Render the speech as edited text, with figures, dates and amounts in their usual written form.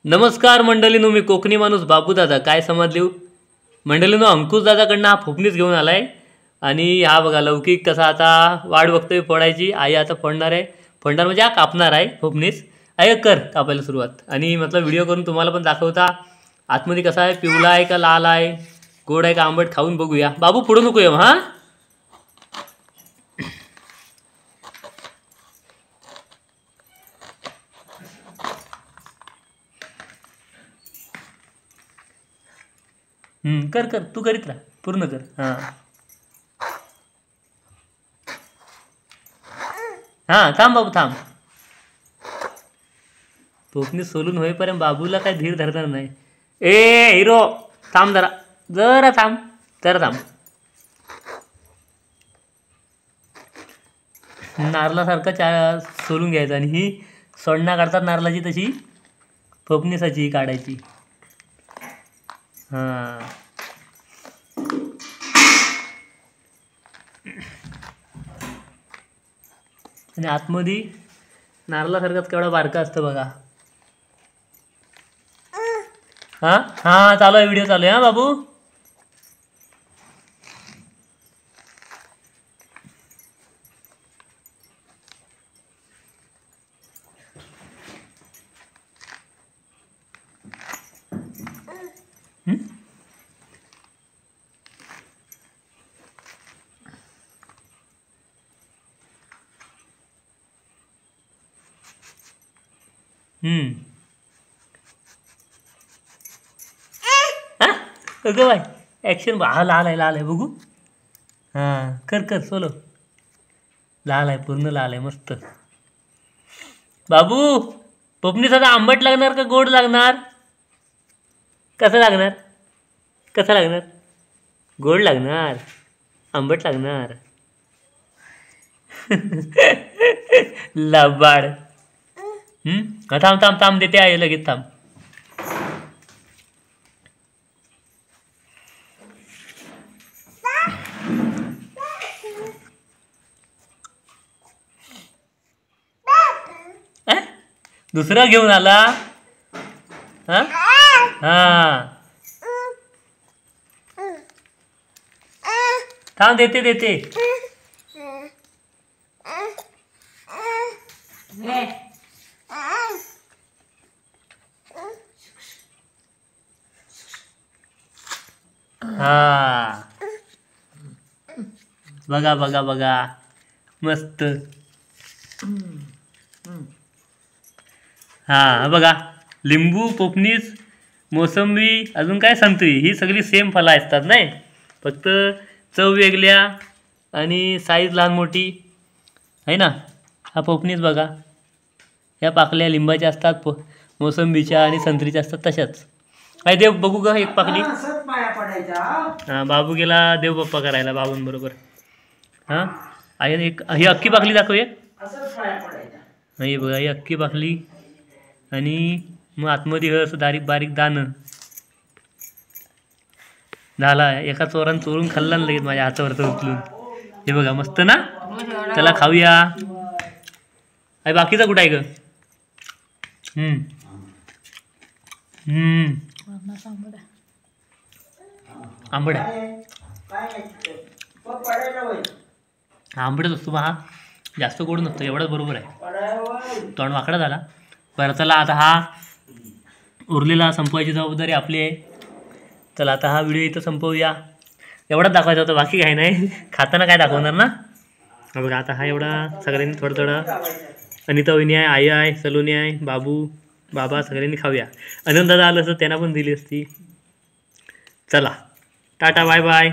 नमस्कार मंडळीनो, मी कोकणी माणूस बाबू दादा. काय समजले मंडळीनो, अंकुश दादाकडनं हा फोपणीच घेऊन आलाय. आणि हा बघा लौकिक कसा आता वाट बघतोय फोडायची. आई आता फोडणार आहे. फोडणार म्हणजे हा कापणार आहे फोपणीच. आई कर कापायला सुरुवात. आणि मतलब व्हिडिओ करून तुम्हाला पण दाखवता आतमध्ये कसा आहे, पिवळा आहे का लाल आहे, गोड आहे का आंबट, खाऊन बघूया. बाबू फोडू नको येऊ हां. कर कर तू करीत राहा, पूर्ण कर. हां हां, थांब बाबू थांब. पोपणी सोलून होईपर्यंत बाबूला काय धीर धरणार नाही. ए हिरो थांब जरा, जरा थांब, जरा थांब. नारळासारखं सोलून घ्यायचं. आणि ही सोडण्या काढतात नारळाची तशी फोपणीसाची काढायची. हां आणि आतमध्ये नारळासारखंच केवढा बारका असतं बघा. हां हां, चालू आहे, व्हिडिओ चालू आहे. हां बाबू. अगं बाय, ॲक्शन. हा लाल आहे, लाल आहे बघू. हां कर कर सोलो. लाल आहे, पूर्ण लाल आहे, मस्त. बाबू पपनी सदा आंबट लागणार का गोड लागणार? कसं लागणार? कसं लागणार? गोड लागणार, आंबट लागणार. लबाड. थांब थांब थांब, देते आहे लगेच, थांब. दुसरा घेऊन आला. हां हां, थांब, देते देते. हां बघा बघा बघा, मस्त. हां बघा, लिंबू, पोपनीस, मोसंबी, अजून काय संत्री, ही सगळी सेम फळं असतात नाही, फक्त चव वेगळ्या आणि साईज लहान मोठी आहे ना. हा पोपनीस बघा, ह्या पाकल्या लिंबाच्या असतात, मोसंबीच्या आणि संत्रीच्या असतात तशाच. काय देव बघू का एक पाकली. हां बाबू गेला देव बाप्पा करायला बाबूंबरोबर. हां आहे एक, ही अख्खी पाकली दाखव एक. ही बघा, ही अख्खी पाकली. आणि मग आतमध्ये असं बारीक बारीक दाणं झाला. एका चोरानं चोरून खाल्ला ना लगेच माझ्या हातावरचं उचलून. हे बघा मस्त ना, त्याला खाऊया. अरे बाकीचा कुठं आहे ग? आंबट आहे, आंबटच असतो हा, जास्त गोड नसतो, एवढाच बरोबर आहे. तोंड वाकडा झाला. बरं चला, आता हा उरलेला संपवायची जबाबदारी आपली आहे. चला आता हा व्हिडिओ इथं संपवूया. एवढाच दाखवायचा होता, बाकी काही नाही. खाताना काय दाखवणार ना. बघा आता हा एवढा सगळ्यांनी थोडं थोडं. अनिता वहिनी आहे, आई आहे, सलोनी आहे, बाबू, बाबा, सगळ्यांनी खाऊया. अनंत दादा आलं असतं त्यांना पण दिली असती. चला टाटा, बाय बाय.